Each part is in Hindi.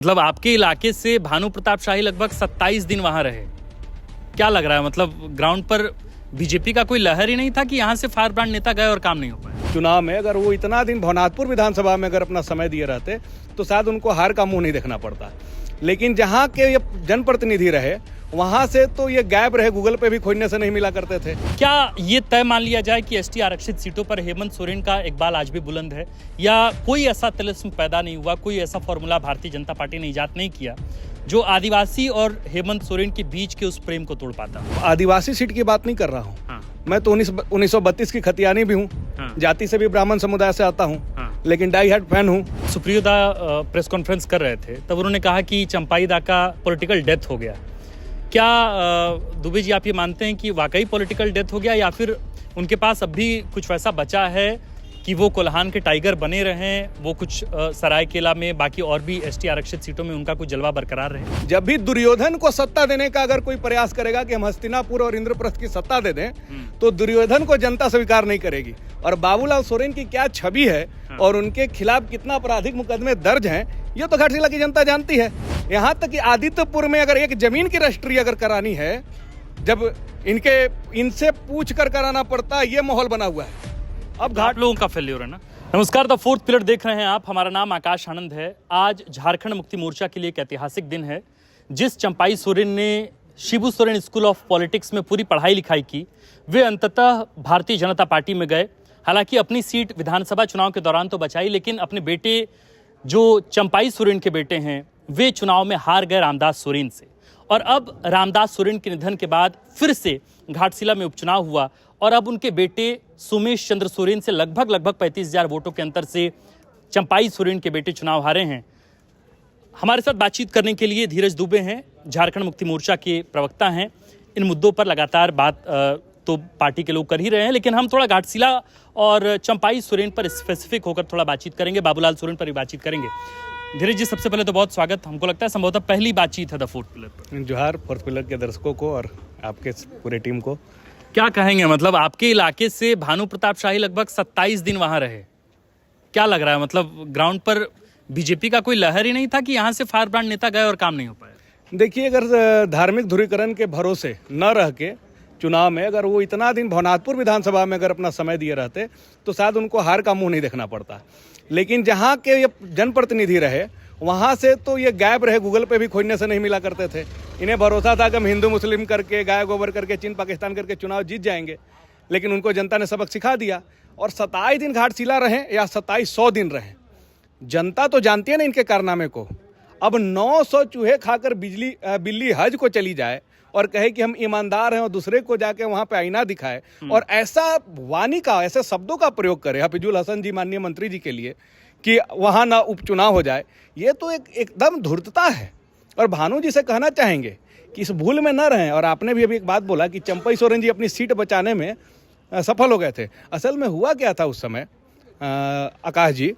मतलब आपके इलाके से भानु प्रताप शाही लगभग 27 दिन वहां रहे। क्या लग रहा है, मतलब ग्राउंड पर बीजेपी का कोई लहर ही नहीं था कि यहाँ से फायर ब्रांड नेता गए और काम नहीं हो पाया? चुनाव में अगर वो इतना दिन भवनाथपुर विधानसभा में अगर अपना समय दिए रहते तो शायद उनको हार का मुंह नहीं देखना पड़ता। लेकिन जहाँ के ये जनप्रतिनिधि रहे वहाँ से तो ये गायब रहे, गूगल पे भी खोजने से नहीं मिला करते थे। क्या ये तय मान लिया जाए कि एसटी आरक्षित सीटों पर हेमंत सोरेन का इकबाल आज भी बुलंद है, या कोई ऐसा तिलिस्म पैदा नहीं हुआ, कोई ऐसा फॉर्मूला भारतीय जनता पार्टी ने इजाद नहीं किया जो आदिवासी और हेमंत सोरेन के बीच के उस प्रेम को तोड़ पाता? आदिवासी सीट की बात नहीं कर रहा हूँ। मैं तो 1932 की खतियानी भी हूँ। जाति से भी ब्राह्मण समुदाय से आता हूँ। लेकिन डाई हार्ड फैन हूँ। सुप्रियोदा प्रेस कॉन्फ्रेंस कर रहे थे तब उन्होंने कहा कि चंपाई दा का पॉलिटिकल डेथ हो गया। क्या दुबे जी आप ये मानते हैं कि वाकई पॉलिटिकल डेथ हो गया, या फिर उनके पास अब भी कुछ वैसा बचा है कि वो कोल्हान के टाइगर बने रहें, वो कुछ सरायकेला में बाकी और भी एसटी आरक्षित सीटों में उनका कुछ जलवा बरकरार रहे? जब भी दुर्योधन को सत्ता देने का अगर कोई प्रयास करेगा कि हम हस्तिनापुर और इंद्रप्रस्थ की सत्ता दे दें तो दुर्योधन को जनता स्वीकार नहीं करेगी। और बाबूलाल सोरेन की क्या छवि है और उनके खिलाफ कितना आपराधिक मुकदमे दर्ज हैं, ये तो घाटशिला की जनता जानती है। यहाँ तक कि आदित्यपुर में अगर एक जमीन की रजिस्ट्री अगर करानी है, जब इनसे पूछ कर कराना पड़ता है, ये माहौल बना हुआ है। अब घाट लोगों का फेल्योर है ना। नमस्कार, द फोर्थ पिलर देख रहे हैं आप। हमारा नाम आकाश आनंद है। आज झारखंड मुक्ति मोर्चा के लिए एक ऐतिहासिक दिन है। जिस चंपाई सोरेन ने Shibu Soren school of politics में पूरी पढ़ाई लिखाई की, वे अंततः भारतीय जनता पार्टी में गए। हालांकि अपनी सीट विधानसभा चुनाव के दौरान तो बचाई, लेकिन अपने बेटे जो चंपाई सोरेन के बेटे हैं वे चुनाव में हार गए रामदास सोरेन से। और अब रामदास सोरेन के निधन के बाद फिर से घाटशिला में उपचुनाव हुआ और अब उनके बेटे सोमेश चंद्र सोरेन से लगभग 35,000 वोटों के अंतर से चंपाई सोरेन के बेटे चुनाव हारे हैं। हमारे साथ बातचीत करने के लिए धीरज दुबे हैं, झारखंड मुक्ति मोर्चा के प्रवक्ता हैं। इन मुद्दों पर लगातार बात तो पार्टी के लोग कर ही रहे हैं, लेकिन हम थोड़ा घाटशिला और चंपाई सोरेन पर स्पेसिफिक होकर थोड़ा बातचीत करेंगे, बाबूलाल सोरेन पर भी बातचीत करेंगे। धीरज जी, सबसे पहले तो बहुत स्वागत। हमको लगता है संभवतः पहली बातचीत है द फोर्थ पिलर पर। जोहार फोर्थ पिलर के दर्शकों को और आपके पूरे टीम को। क्या कहेंगे, मतलब आपके इलाके से भानु प्रताप शाही लगभग 27 दिन वहां रहे। क्या लग रहा है, मतलब ग्राउंड पर बीजेपी का कोई लहर ही नहीं था कि यहाँ से फायर ब्रांड नेता गए और काम नहीं हो पाया? देखिए, अगर धार्मिक ध्रुवीकरण के भरोसे न रह के चुनाव में अगर वो इतना दिन भवनाथपुर विधानसभा में अगर अपना समय दिए रहते तो शायद उनको हार का मुंह नहीं देखना पड़ता। लेकिन जहाँ के ये जनप्रतिनिधि रहे वहाँ से तो ये गायब रहे, गूगल पे भी खोजने से नहीं मिला करते थे। इन्हें भरोसा था कि हम हिंदू मुस्लिम करके, गाय गोबर करके, चीन पाकिस्तान करके चुनाव जीत जाएंगे। लेकिन उनको जनता ने सबक सिखा दिया और 27 दिन घाटशिला रहे या 2700 दिन रहे, जनता तो जानती है ना इनके कारनामे को। अब 900 चूहे खाकर बिल्ली हज को चली जाए और कहे कि हम ईमानदार हैं और दूसरे को जाके वहाँ पे आईना दिखाए और ऐसा वाणी का, ऐसे शब्दों का प्रयोग करे हफीजुल हसन जी, माननीय मंत्री जी के लिए, कि वहाँ ना उपचुनाव हो जाए, ये तो एकदम धूर्तता है। और भानु जी से कहना चाहेंगे कि इस भूल में न रहें। और आपने भी अभी एक बात बोला कि चंपाई सोरेन जी अपनी सीट बचाने में सफल हो गए थे। असल में हुआ क्या था उस समय आकाश जी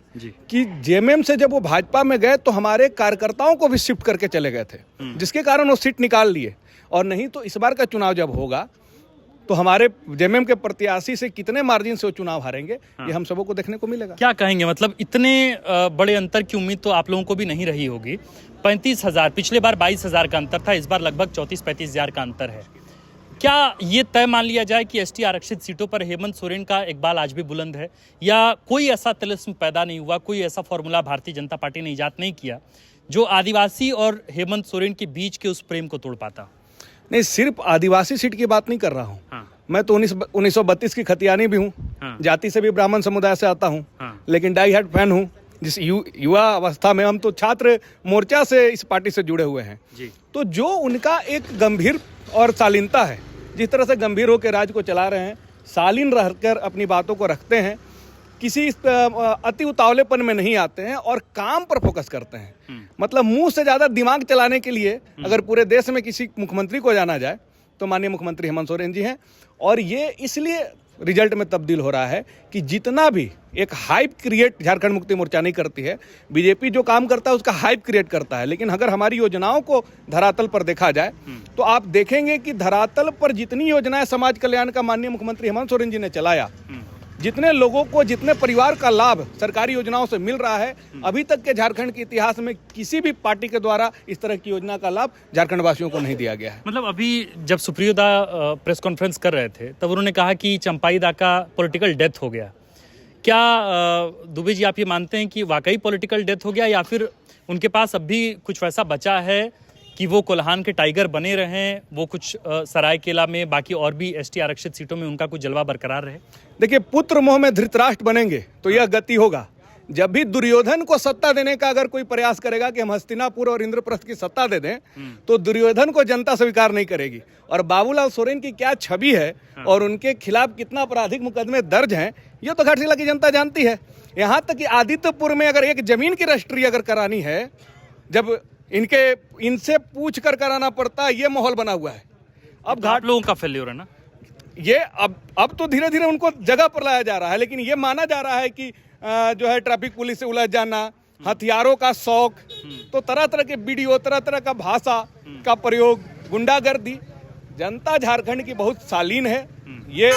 कि जेएमएम से जब वो भाजपा में गए तो हमारे कार्यकर्ताओं को भी शिफ्ट करके चले गए थे, जिसके कारण वो सीट निकाल लिए। और नहीं तो इस बार का चुनाव जब होगा तो हमारे जेएमएम के प्रत्याशी से कितने मार्जिन से वो चुनाव हारेंगे, ये हम सबों को देखने को मिलेगा। क्या कहेंगे, मतलब इतने बड़े अंतर की उम्मीद तो आप लोगों को भी नहीं रही होगी। 35,000, पिछले बार 22,000 का अंतर था, इस बार लगभग 34-35,000 का अंतर है। क्या ये तय मान लिया जाए कि एसटी आरक्षित सीटों पर हेमंत सोरेन का इकबाल आज भी बुलंद है, या कोई ऐसा तिलिस्म पैदा नहीं हुआ, कोई ऐसा फॉर्मूला भारतीय जनता पार्टी ने इजाद नहीं किया जो आदिवासी और हेमंत सोरेन के बीच के उस प्रेम को तोड़ पाता? नहीं, सिर्फ आदिवासी सीट की बात नहीं कर रहा हूँ। मैं तो 1932 की खतियानी भी हूँ। जाति से भी ब्राह्मण समुदाय से आता हूँ। लेकिन डाई हार्ड फैन हूँ। जिस युवा अवस्था में हम तो छात्र मोर्चा से इस पार्टी से जुड़े हुए हैं जी। तो जो उनका एक गंभीर और शालीनता है, जिस तरह से गंभीर होकर राज्य को चला रहे हैं, शालीन रहकर अपनी बातों को रखते हैं, किसी अति उतावलेपन में नहीं आते हैं और काम पर फोकस करते हैं। मतलब मुंह से ज्यादा दिमाग चलाने के लिए अगर पूरे देश में किसी मुख्यमंत्री को जाना जाए तो माननीय मुख्यमंत्री हेमंत सोरेन जी हैं। और ये इसलिए रिजल्ट में तब्दील हो रहा है कि जितना भी एक हाइप क्रिएट झारखंड मुक्ति मोर्चा नहीं करती है, बीजेपी जो काम करता है उसका हाइप क्रिएट करता है। लेकिन अगर हमारी योजनाओं को धरातल पर देखा जाए तो आप देखेंगे कि धरातल पर जितनी योजनाएं समाज कल्याण का माननीय मुख्यमंत्री हेमंत सोरेन जी ने चलाया, जितने लोगों को, जितने परिवार का लाभ सरकारी योजनाओं से मिल रहा है, अभी तक के झारखंड के इतिहास में किसी भी पार्टी के द्वारा इस तरह की योजना का लाभ झारखंड वासियों को नहीं दिया गया है। मतलब अभी जब सुप्रियो दा प्रेस कॉन्फ्रेंस कर रहे थे तब उन्होंने कहा कि चंपाई दा का पॉलिटिकल डेथ हो गया। क्या दुबे जी आप ये मानते हैं कि वाकई पॉलिटिकल डेथ हो गया, या फिर उनके पास अब भी कुछ वैसा बचा है कि वो कोल्हान के टाइगर बने रहें, वो कुछ सरायकेला में बाकी और भी एसटी आरक्षित सीटों में उनका कुछ जलवा बरकरार रहे? देखिए, पुत्र मोह में धृतराष्ट्र बनेंगे तो यह गति होगा। जब भी दुर्योधन को सत्ता देने का अगर कोई प्रयास करेगा कि हम हस्तिनापुर और इंद्रप्रस्थ की सत्ता दे दें, तो दुर्योधन को जनता स्वीकार नहीं करेगी। और बाबूलाल सोरेन की क्या छवि है और उनके खिलाफ कितना आपराधिक मुकदमे दर्ज हैं, ये तो घाटशिला की जनता जानती है। यहाँ तक कि आदित्यपुर में अगर एक जमीन की रजिस्ट्री अगर करानी है, जब इनसे पूछ कर कराना पड़ता है, ये माहौल बना हुआ है। अब घाट लोगों का फेल्योर है ना ये। अब तो धीरे धीरे उनको जगह पर लाया जा रहा है, लेकिन ये माना जा रहा है कि जो है ट्रैफिक पुलिस से उलझ जाना, हथियारों का शौक, तो तरह तरह के वीडियो, तरह तरह का भाषा का प्रयोग, गुंडागर्दी। जनता झारखंड की बहुत शालीन है, ये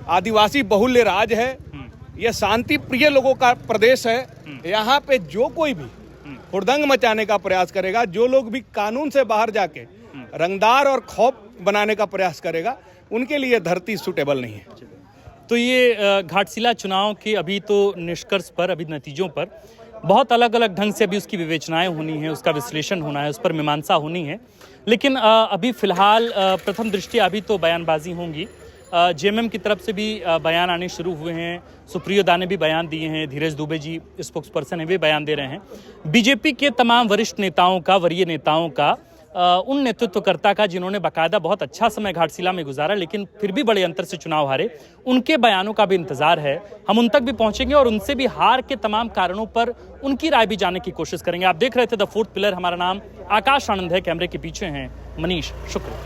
आदिवासी बहुल्य राज है, ये शांति प्रिय लोगों का प्रदेश है। यहाँ पे जो कोई भी हुड़दंग मचाने का प्रयास करेगा, जो लोग भी कानून से बाहर जाके रंगदार और खौफ बनाने का प्रयास करेगा, उनके लिए धरती सूटेबल नहीं है। तो ये घाटशिला चुनाव के अभी तो निष्कर्ष पर, अभी नतीजों पर बहुत अलग अलग ढंग से अभी उसकी विवेचनाएं होनी है, उसका विश्लेषण होना है, उस पर मीमांसा होनी है। लेकिन अभी फिलहाल प्रथम दृष्टया अभी तो बयानबाजी होंगी। जेएमएम की तरफ से भी बयान आने शुरू हुए हैं, सुप्रियो दा ने भी बयान दिए हैं, धीरज दुबे जी स्पोक्स पर्सन है, वे बयान दे रहे हैं। बीजेपी के तमाम वरिष्ठ नेताओं का, वरीय नेताओं का, उन नेतृत्वकर्ता का जिन्होंने बाकायदा बहुत अच्छा समय घाटशिला में गुजारा लेकिन फिर भी बड़े अंतर से चुनाव हारे, उनके बयानों का भी इंतजार है। हम उन तक भी पहुंचेंगे और उनसे भी हार के तमाम कारणों पर उनकी राय भी जानने की कोशिश करेंगे। आप देख रहे थे द फोर्थ पिलर। हमारा नाम आकाश आनंद है, कैमरे के पीछे हैं मनीष शुक्ल।